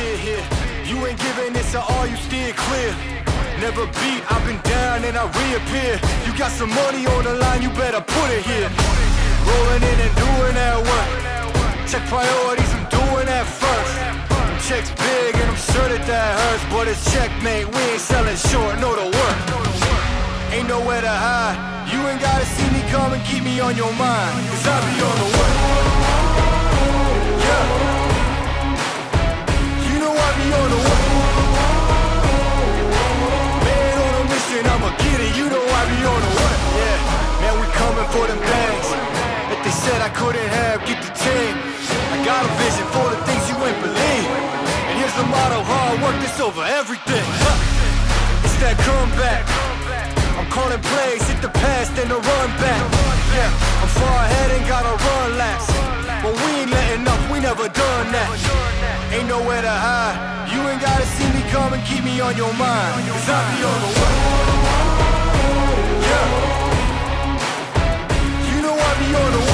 bid here. You ain't giving this at all, you steer clear. Never beat, I've been down and I reappear. You got some money on the line, you better put it here. Rolling in and doing that work. Check priorities, I'm doing that first. Checks big and I'm sure that hurts, but it's checkmate, we ain't selling short, no to work. Ain't nowhere to hide, you ain't gotta see me come and keep me on your mind, cause I be on the way. Yeah, you know I be on the way. Man on a mission, I'ma get it, you know I be on the way. Yeah, man we coming for them bags that they said I couldn't have, get the team. I got a vision for the things you ain't believe. And here's the motto, hard work that's over everything. It's that comeback. I'm calling plays, hit the pass, then the run back. Yeah, I'm far ahead and gotta run laps. But we ain't letting up, we never done that. Ain't nowhere to hide, you ain't gotta see me come and keep me on your mind, cause I be on the way. Yeah, you know I be on the way.